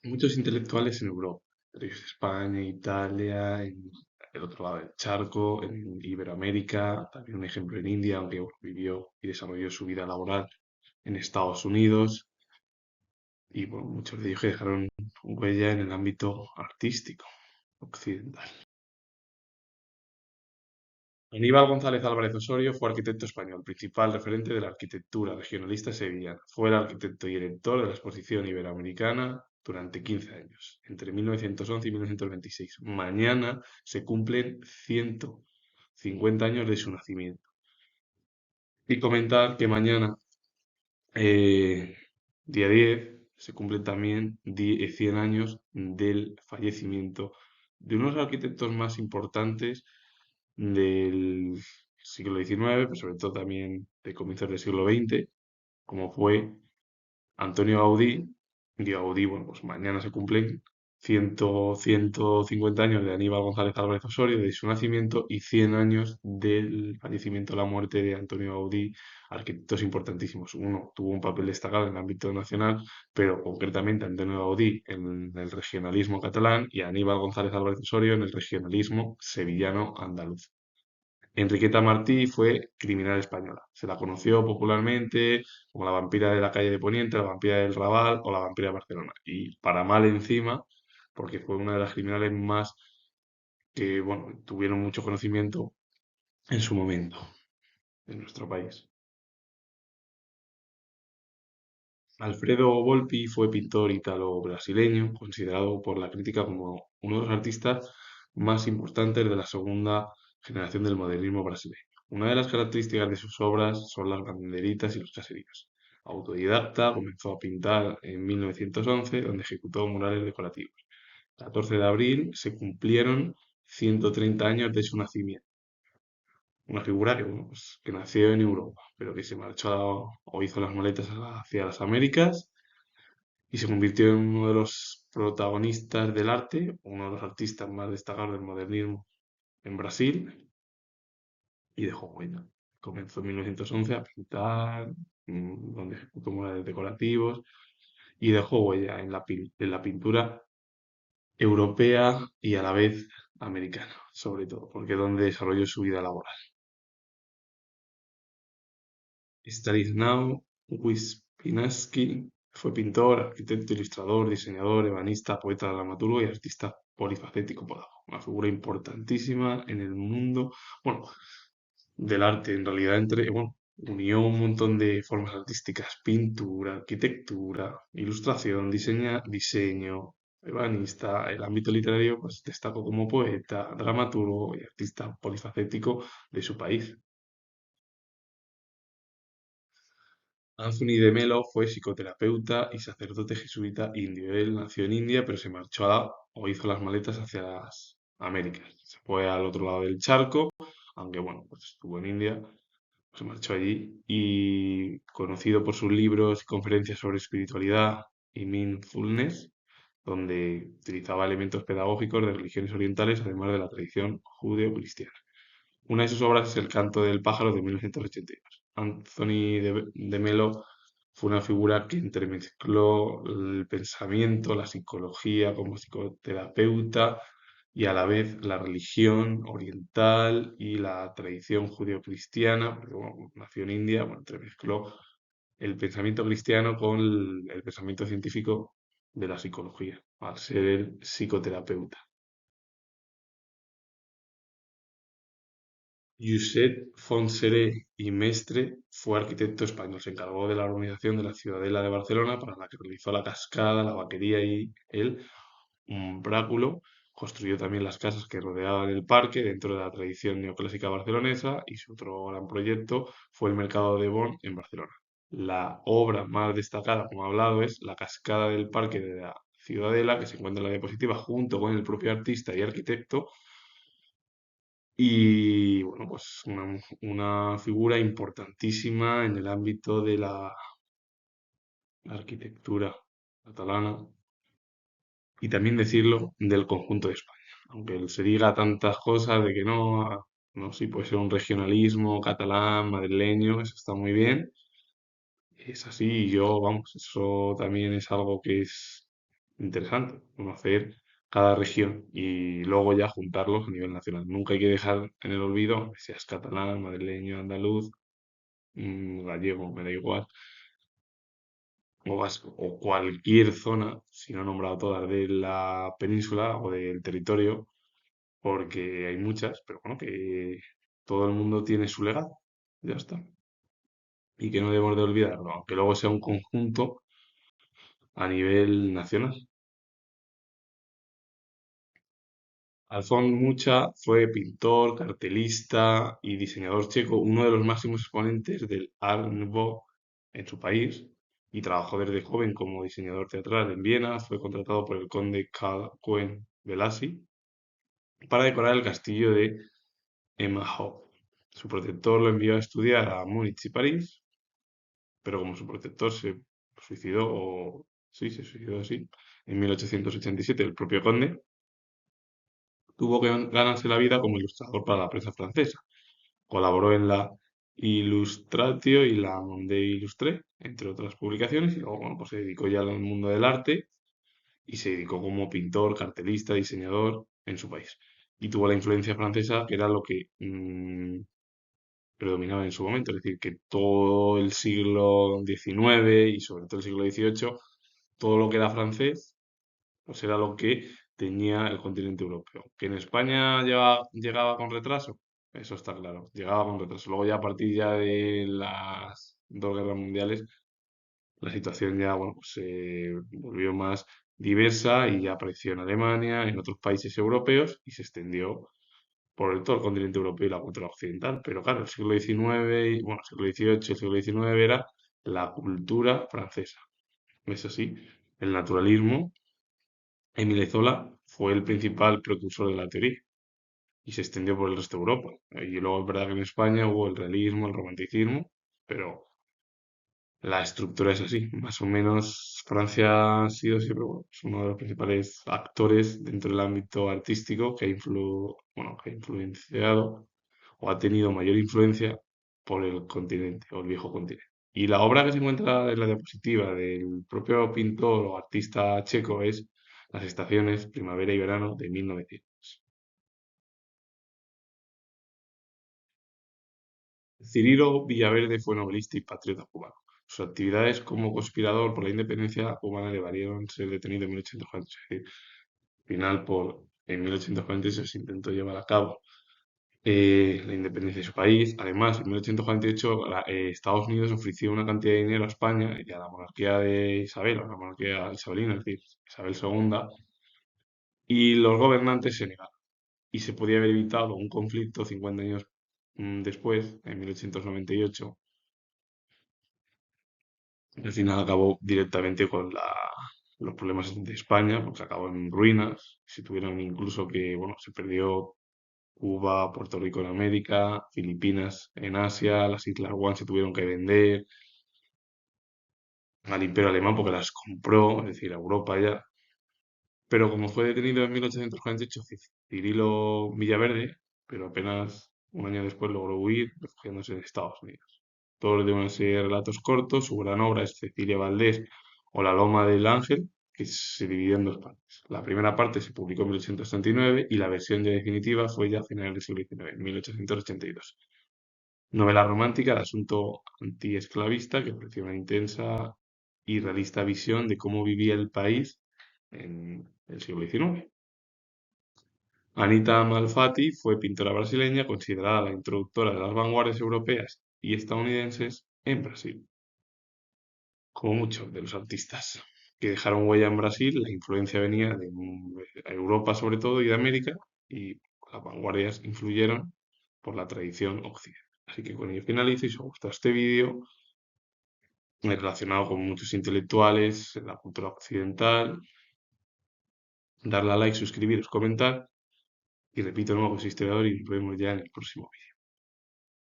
muchos intelectuales en Europa, entre ellos España, Italia, en el otro lado del charco, en Iberoamérica, también un ejemplo en India, aunque bueno, vivió y desarrolló su vida laboral en Estados Unidos, y bueno, muchos de ellos que dejaron huella en el ámbito artístico occidental. Aníbal González Álvarez Osorio fue arquitecto español, principal referente de la arquitectura regionalista sevillana. Fue el arquitecto y director de la Exposición Iberoamericana durante 15 años, entre 1911 y 1926. Mañana se cumplen 150 años de su nacimiento. Y comentar que mañana, eh, día 10, se cumplen también 100 años del fallecimiento de uno de los arquitectos más importantes del siglo XIX, pero sobre todo también de comienzos del siglo XX, como fue Antonio Gaudí. Y Gaudí, bueno, pues mañana se cumplen 150 años de Aníbal González Álvarez Osorio, de su nacimiento, y 100 años del fallecimiento, la muerte de Antonio Gaudí, arquitectos importantísimos. Uno tuvo un papel destacado en el ámbito nacional, pero concretamente Antonio Gaudí en el regionalismo catalán y Aníbal González Álvarez Osorio en el regionalismo sevillano andaluz. Enriqueta Martí fue criminal española. Se la conoció popularmente como la vampira de la calle de Poniente, la vampira del Raval o la vampira de Barcelona. Y para mal encima, porque fue una de las criminales más que, bueno, tuvieron mucho conocimiento en su momento en nuestro país. Alfredo Volpi fue pintor ítalo-brasileño, considerado por la crítica como uno de los artistas más importantes de la segunda generación del modernismo brasileño. Una de las características de sus obras son las banderitas y los caseríos. Autodidacta, comenzó a pintar en 1911, donde ejecutó murales decorativos. 14 de abril se cumplieron 130 años de su nacimiento. Una figura que, bueno, pues, que nació en Europa, pero que se marchó o hizo las maletas hacia las Américas y se convirtió en uno de los protagonistas del arte, uno de los artistas más destacados del modernismo en Brasil, y dejó huella. Comenzó en 1911 a pintar, donde ejecutó murales decorativos, y dejó huella en en la pintura europea y a la vez americana, sobre todo, porque es donde desarrolló su vida laboral. Stanislaw Wyszynski fue pintor, arquitecto, ilustrador, diseñador, ebanista, poeta, dramaturgo y artista polifacético polaco. Una figura importantísima en el mundo, bueno, del arte, en realidad, bueno, unió un montón de formas artísticas: pintura, arquitectura, ilustración, diseño, ebanista. El ámbito literario, pues destacó como poeta, dramaturgo y artista polifacético de su país. Anthony de Melo fue psicoterapeuta y sacerdote jesuita indio. Él nació en India, pero se marchó o hizo las maletas hacia las Américas. Se fue al otro lado del charco, aunque bueno, pues estuvo en India, se marchó allí, y conocido por sus libros y conferencias sobre espiritualidad y mindfulness, donde utilizaba elementos pedagógicos de religiones orientales, además de la tradición judeo-cristiana. Una de sus obras es El canto del pájaro de 1982. Anthony de Melo fue una figura que entremezcló el pensamiento, la psicología como psicoterapeuta y a la vez la religión oriental y la tradición judeocristiana, porque bueno, nació en India, bueno, entremezcló el pensamiento cristiano con el pensamiento científico de la psicología, al ser el psicoterapeuta. Josep Fontserè y Mestre fue arquitecto español. Se encargó de la organización de la Ciudadela de Barcelona, para la que realizó la cascada, la vaquería y el umbráculo. Construyó también las casas que rodeaban el parque dentro de la tradición neoclásica barcelonesa, y su otro gran proyecto fue el Mercado de Bon en Barcelona. La obra más destacada, como he hablado, es la cascada del parque de la Ciudadela, que se encuentra en la diapositiva junto con el propio artista y arquitecto, y bueno, pues una figura importantísima en el ámbito de la arquitectura catalana, y también decirlo del conjunto de España. Aunque se diga tantas cosas de que no, no, sí puede ser un regionalismo catalán, madrileño, eso está muy bien. Es así, y yo, vamos, eso también es algo que es interesante conocer cada región y luego ya juntarlos a nivel nacional. Nunca hay que dejar en el olvido, que seas catalán, madrileño, andaluz, gallego, me da igual, o vasco, o cualquier zona, si no he nombrado todas, de la península o del territorio, porque hay muchas, pero bueno, que todo el mundo tiene su legado, ya está. Y que no debemos de olvidarlo, aunque luego sea un conjunto a nivel nacional. Alfons Mucha fue pintor, cartelista y diseñador checo, uno de los máximos exponentes del Art Nouveau en su país, y trabajó desde joven como diseñador teatral en Viena. Fue contratado por el conde Karl Cohen Velassi para decorar el castillo de Emmahof. Su protector lo envió a estudiar a Múnich y París, pero como su protector se suicidó, o sí, se suicidó así, en 1887, el propio conde tuvo que ganarse la vida como ilustrador para la prensa francesa. Colaboró en la Illustratio y la Monde Illustré, entre otras publicaciones, y luego, bueno, pues se dedicó ya al mundo del arte y se dedicó como pintor, cartelista, diseñador en su país. Y tuvo la influencia francesa, que era lo que predominaba en su momento, es decir, que todo el siglo XIX y sobre todo el siglo XVIII, todo lo que era francés, pues era lo que tenía el continente europeo. Que en España llegaba con retraso, eso está claro, llegaba con retraso. Luego ya a partir ya de las dos guerras mundiales, la situación ya, bueno, pues se volvió más diversa y ya apareció en Alemania, en otros países europeos y se extendió por todo el continente europeo y la cultura occidental. Pero claro, el siglo XIX, bueno, el siglo XVIII, el siglo XIX era la cultura francesa. Es así, el naturalismo. Émile Zola fue el principal precursor de la teoría y se extendió por el resto de Europa. Y luego es verdad que en España hubo el realismo, el romanticismo, pero la estructura es así. Más o menos Francia ha sido siempre, bueno, es uno de los principales actores dentro del ámbito artístico que bueno, que ha influenciado o ha tenido mayor influencia por el continente o el viejo continente. Y la obra que se encuentra en la diapositiva del propio pintor o artista checo es Las estaciones primavera y verano de 1900. Cirilo Villaverde fue novelista y patriota cubano. Sus actividades como conspirador por la independencia cubana le valieron ser detenido en 1840. Es decir, al final, en 1846 se intentó llevar a cabo la independencia de su país. Además, en 1848 Estados Unidos ofreció una cantidad de dinero a España y a la monarquía de Isabel, a la monarquía isabelina, es decir, Isabel II, y los gobernantes se negaron. Y se podía haber evitado un conflicto 50 años después, en 1898. Al final acabó directamente con los problemas de España, porque acabó en ruinas. Se tuvieron incluso que, bueno, se perdió Cuba, Puerto Rico en América, Filipinas en Asia, las Islas Guam se tuvieron que vender al Imperio Alemán porque las compró, es decir, a Europa ya. Pero como fue detenido en 1848, Cirilo Villaverde, pero apenas un año después logró huir, refugiándose en Estados Unidos. Todos de una serie de relatos cortos, su gran obra es Cecilia Valdés o La Loma del Ángel, que se dividió en dos partes. La primera parte se publicó en 1839 y la versión ya definitiva fue ya a finales del siglo XIX, en 1882. Novela romántica de asunto antiesclavista que ofreció una intensa y realista visión de cómo vivía el país en el siglo XIX. Anita Malfatti fue pintora brasileña considerada la introductora de las vanguardias europeas y estadounidenses en Brasil, como muchos de los artistas que dejaron huella en Brasil. La influencia venía de Europa sobre todo y de América, y las vanguardias influyeron por la tradición occidental. Así que con ello finalizo y si os ha gustado este vídeo relacionado con muchos intelectuales, la cultura occidental, darle a like, suscribiros, comentar y repito de nuevo que soy historiador y nos vemos ya en el próximo vídeo.